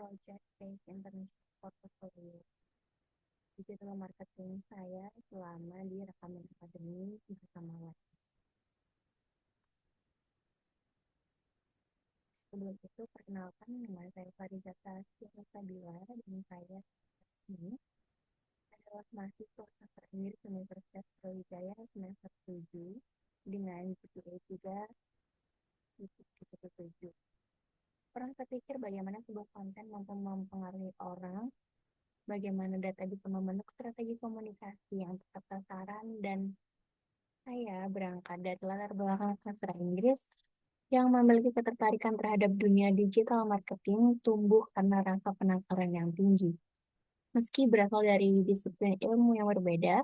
project-based internship portfolio digital marketing saya selama di rekaman akademi bersama Wak. Sebelum itu, perkenalkan nama saya Farizata Sabila dan saya ini adalah mahasiswa sastra Inggris Universitas Brawijaya semester 7 dengan GPA 3,7. Pernah terpikir bagaimana sebuah konten mampu mempengaruhi orang, bagaimana data bisa membentuk strategi komunikasi yang tepat sasaran, dan saya berangkat dari latar belakang sastra Inggris yang memiliki ketertarikan terhadap dunia digital marketing tumbuh karena rasa penasaran yang tinggi. Meski berasal dari disiplin ilmu yang berbeda,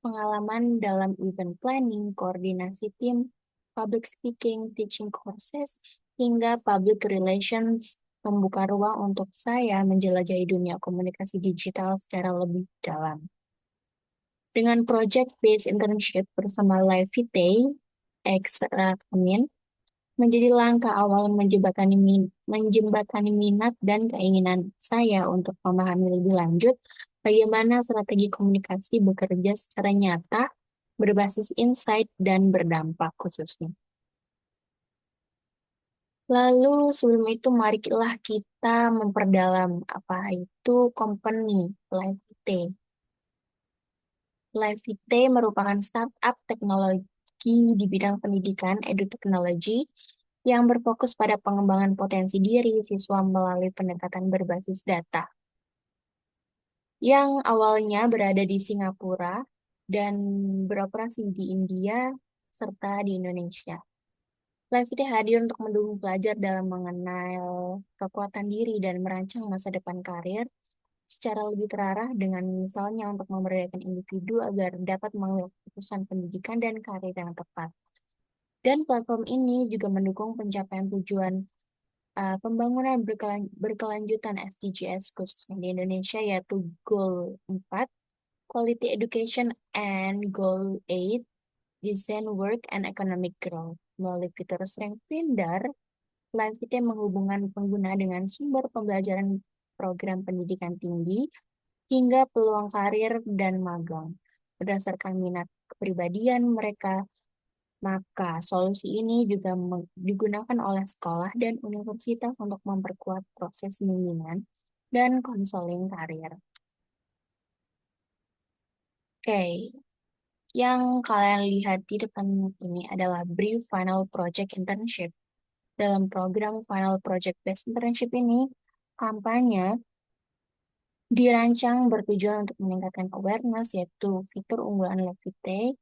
pengalaman dalam event planning, koordinasi tim, public speaking, teaching courses, hingga public relations membuka ruang untuk saya menjelajahi dunia komunikasi digital secara lebih dalam. Dengan project-based internship bersama Livevitae, X-Ramin, menjadi langkah awal menjembatani minat dan keinginan saya untuk memahami lebih lanjut bagaimana strategi komunikasi bekerja secara nyata, berbasis insight, dan berdampak khususnya. Lalu sebelum itu marilah kita memperdalam apa itu company Livevitae. Livevitae merupakan startup teknologi di bidang pendidikan eduteknologi yang berfokus pada pengembangan potensi diri siswa melalui pendekatan berbasis data, yang awalnya berada di Singapura dan beroperasi di India serta di Indonesia. Livevitae hadir untuk mendukung pelajar dalam mengenal kekuatan diri dan merancang masa depan karir secara lebih terarah, dengan misalnya untuk memberdayakan individu agar dapat mengambil keputusan pendidikan dan karir yang tepat. Dan platform ini juga mendukung pencapaian tujuan pembangunan berkelanjutan SDGs khususnya di Indonesia, yaitu Goal 4, Quality Education, and Goal 8, Design Work and Economic Growth. Melalui fitur Strength Finder, Livevitae menghubungkan pengguna dengan sumber pembelajaran program pendidikan tinggi hingga peluang karir dan magang. Berdasarkan minat kepribadian mereka, maka solusi ini juga digunakan oleh sekolah dan universitas untuk memperkuat proses bimbingan dan konseling karir. Oke, yang kalian lihat di depan ini adalah brief final project internship. Dalam program final project based internship ini, kampanye dirancang bertujuan untuk meningkatkan awareness, yaitu fitur unggulan Livevitae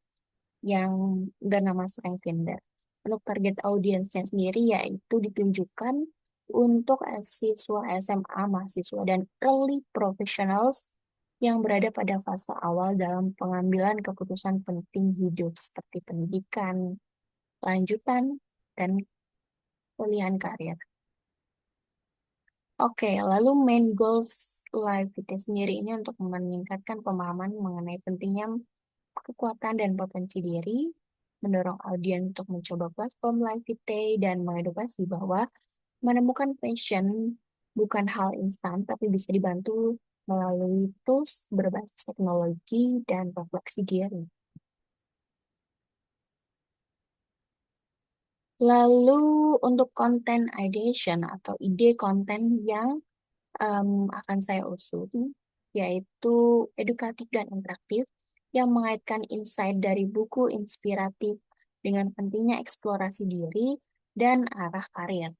yang bernama Strength Finder. Untuk target audiensnya sendiri yaitu ditunjukkan untuk siswa SMA, mahasiswa, dan early professionals yang berada pada fase awal dalam pengambilan keputusan penting hidup seperti pendidikan, lanjutan, dan pilihan karir. Oke, lalu main goals Livevitae sendiri ini untuk meningkatkan pemahaman mengenai pentingnya kekuatan dan potensi diri, mendorong audiens untuk mencoba platform Livevitae, dan mengedukasi bahwa menemukan passion bukan hal instan, tapi bisa dibantu melalui tools berbasis teknologi dan refleksi diri. Lalu untuk content ideation atau ide konten yang akan saya usung, yaitu edukatif dan interaktif, yang mengaitkan insight dari buku inspiratif dengan pentingnya eksplorasi diri dan arah karir.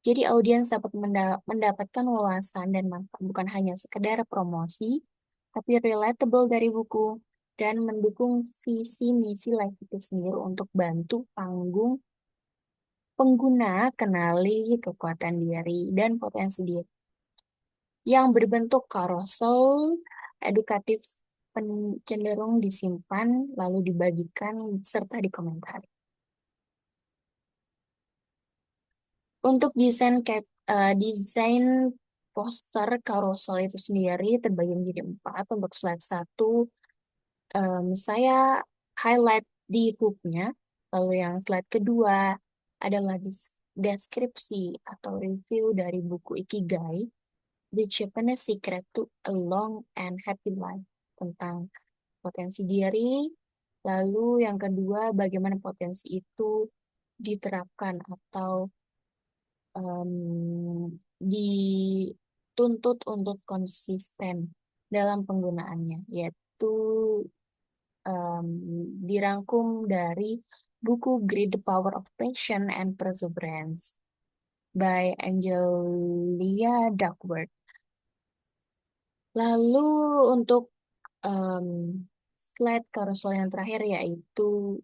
Jadi audiens dapat mendapatkan wawasan dan manfaat bukan hanya sekedar promosi, tapi relatable dari buku, dan mendukung visi misi Livevitae sendiri untuk bantu pengguna kenali kekuatan diri dan potensi diri, yang berbentuk carousel edukatif cenderung disimpan lalu dibagikan serta dikomentari. Untuk desain poster carousel itu sendiri terbagi menjadi 4. Untuk slide 1 saya highlight di hook-nya, lalu yang slide kedua adalah deskripsi atau review dari buku Ikigai, The Japanese Secret to a Long and Happy Life, tentang potensi diri. Lalu yang kedua, bagaimana potensi itu diterapkan atau dituntut untuk konsisten dalam penggunaannya, yaitu em, dirangkum dari buku Great the Power of Passion and Perseverance by Angelia Duckworth. Lalu untuk em, slide carousel yang terakhir yaitu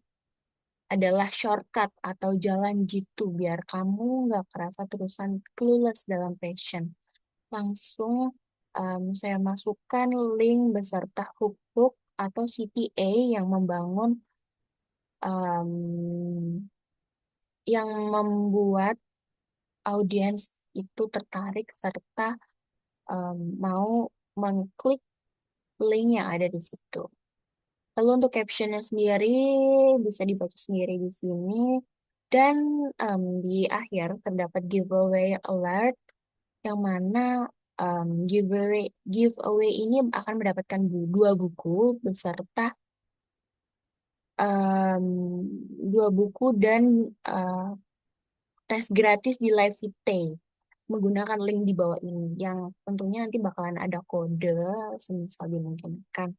adalah shortcut atau jalan jitu biar kamu nggak kerasa terusan clueless dalam passion. Langsung saya masukkan link beserta hook-hook atau CTA yang em, yang membuat audiens itu tertarik serta mau mengklik link yang ada di situ. Lalu untuk captionnya sendiri bisa dibaca sendiri di sini. Dan di akhir terdapat giveaway alert yang mana giveaway ini akan mendapatkan dua buku beserta em, dua buku dan eh, tes gratis di Live Day menggunakan link di bawah ini yang tentunya nanti bakalan ada kode semisal dimungkinkan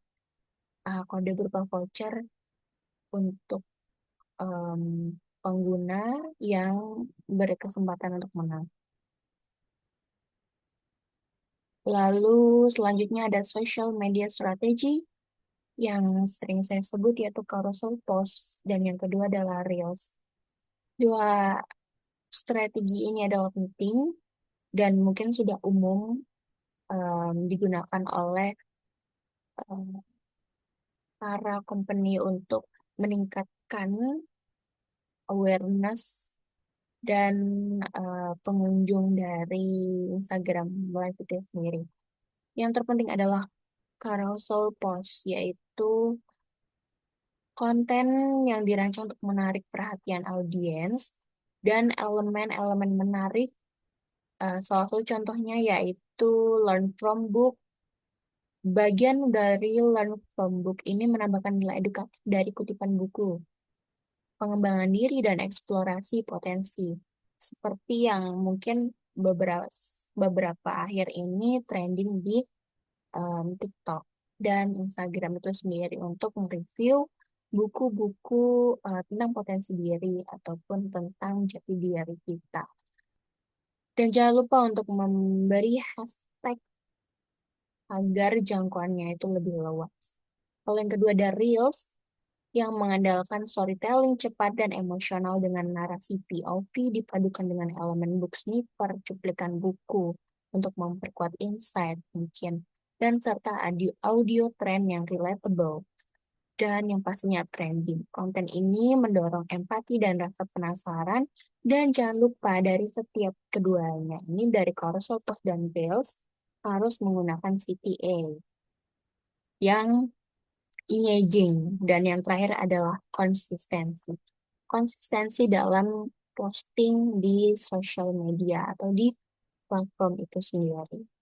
kode berupa voucher untuk em, pengguna yang berkesempatan untuk menang. Lalu selanjutnya ada social media strategy yang sering saya sebut yaitu carousel post dan yang kedua adalah reels. Dua strategi ini adalah penting dan mungkin sudah umum digunakan oleh em, para company untuk meningkatkan awareness dan pengunjung dari Instagram Live itu sendiri. Yang terpenting adalah carousel post, yaitu konten yang dirancang untuk menarik perhatian audiens dan elemen-elemen menarik. Salah satu contohnya yaitu learn from book. Bagian dari learn from book ini menambahkan nilai edukatif dari kutipan buku, pengembangan diri, dan eksplorasi potensi. Seperti yang mungkin beberapa beberapa akhir ini trending di TikTok dan Instagram itu sendiri untuk mereview buku-buku tentang potensi diri ataupun tentang jati diri kita. Dan jangan lupa untuk memberi hashtag agar jangkauannya itu lebih luas. Lalu yang kedua ada Reels yang mengandalkan storytelling cepat dan emosional dengan narasi POV dipadukan dengan elemen book sniffer, cuplikan buku untuk memperkuat insight mungkin, dan serta audio trend yang relatable dan yang pastinya trending. Konten ini mendorong empati dan rasa penasaran dan jangan lupa dari setiap keduanya ini dari carousel post dan reels harus menggunakan CTA yang engaging dan yang terakhir adalah konsistensi. Konsistensi dalam posting di sosial media atau di platform itu sendiri.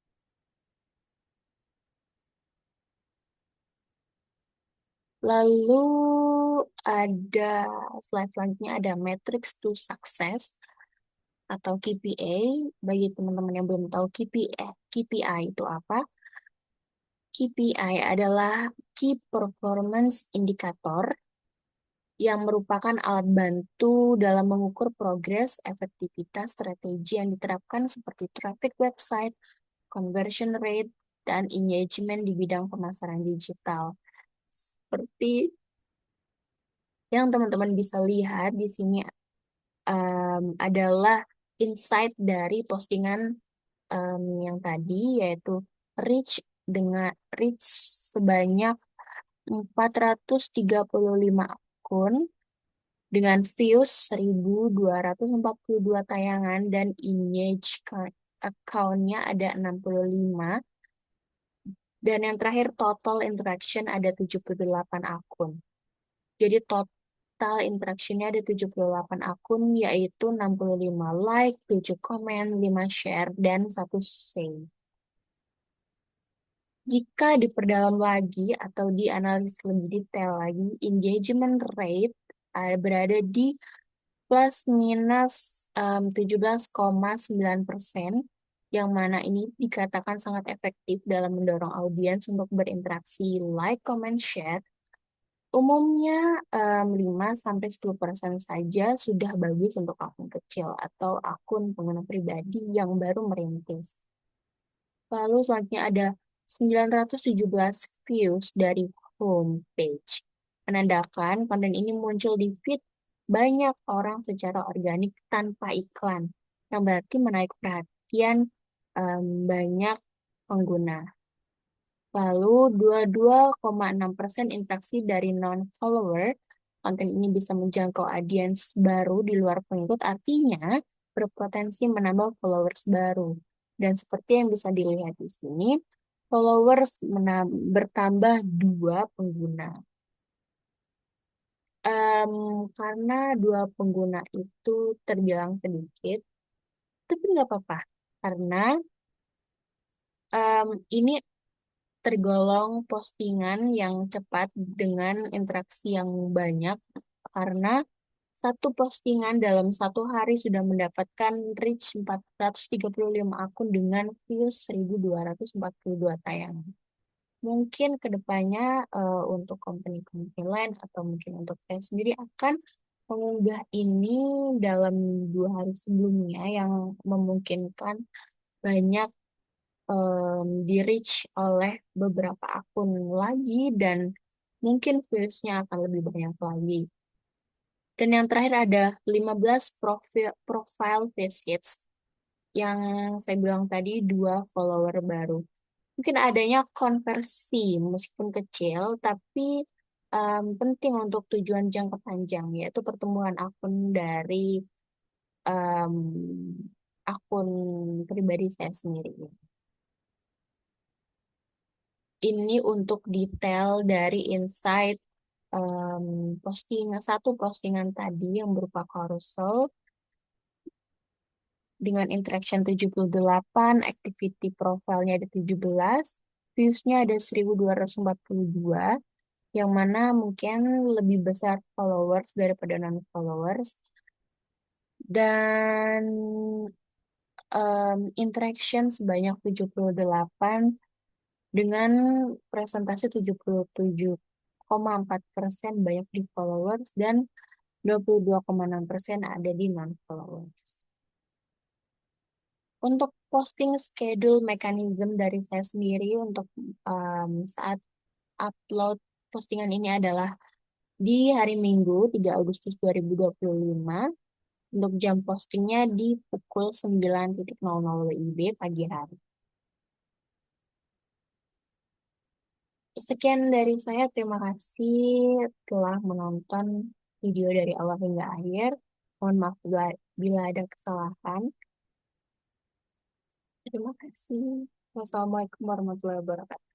Lalu ada slide selanjutnya ada matrix to success atau KPI. Bagi teman-teman yang belum tahu KPI itu apa? KPI adalah Key Performance Indicator yang merupakan alat bantu dalam mengukur progres, efektivitas, strategi yang diterapkan seperti traffic website, conversion rate, dan engagement di bidang pemasaran digital. Seperti yang teman-teman bisa lihat di sini adalah insight dari postingan yang tadi, yaitu reach reach sebanyak 435 akun dengan views 1.242 tayangan dan image account-nya ada 65 dan yang terakhir total interaction ada 78 akun. Jadi total interaction-nya ada 78 akun yaitu 65 like, 7 komen, 5 share, dan 1 save. Jika diperdalam lagi atau dianalisis lebih detail lagi, engagement rate berada di plus minus 17,9%, yang mana ini dikatakan sangat efektif dalam mendorong audiens untuk berinteraksi, like, comment, share. Umumnya 5-10% saja sudah bagus untuk akun kecil atau akun pengguna pribadi yang baru merintis. Lalu selanjutnya ada 917 views dari homepage. Menandakan konten ini muncul di feed banyak orang secara organik tanpa iklan, yang berarti menarik perhatian banyak pengguna. Lalu 22,6% interaksi dari non-follower. Konten ini bisa menjangkau audiens baru di luar pengikut, artinya berpotensi menambah followers baru. Dan seperti yang bisa dilihat di sini, followers bertambah 2 pengguna. Em, karena 2 pengguna itu terbilang sedikit, tapi nggak apa-apa. Karena ini tergolong postingan yang cepat dengan interaksi yang banyak, karena satu postingan dalam satu hari sudah mendapatkan reach 435 akun dengan views 1.242 tayangan. Mungkin kedepannya untuk company-company lain atau mungkin untuk saya sendiri akan mengunggah ini dalam 2 hari sebelumnya, yang memungkinkan banyak di reach oleh beberapa akun lagi, dan mungkin views-nya akan lebih banyak lagi. Dan yang terakhir ada 15 profile visits, yang saya bilang tadi 2 follower baru. Mungkin adanya konversi meskipun kecil, tapi penting untuk tujuan jangka panjang, yaitu pertumbuhan akun dari em, akun pribadi saya sendiri. Ini untuk detail dari insight satu postingan tadi yang berupa carousel dengan interaction 78, activity profile-nya ada 17, views-nya ada 1.242, yang mana mungkin lebih besar followers daripada non-followers. Dan interaction sebanyak 78 dengan presentasi 77,4% banyak di followers dan 22,6% ada di non-followers. Untuk posting schedule mechanism dari saya sendiri untuk saat upload postingan ini adalah di hari Minggu 3 Agustus 2025. Untuk jam postingnya di pukul 9.00 WIB pagi hari. Sekian dari saya. Terima kasih telah menonton video dari awal hingga akhir. Mohon maaf bila ada kesalahan. Terima kasih. Wassalamualaikum warahmatullahi wabarakatuh.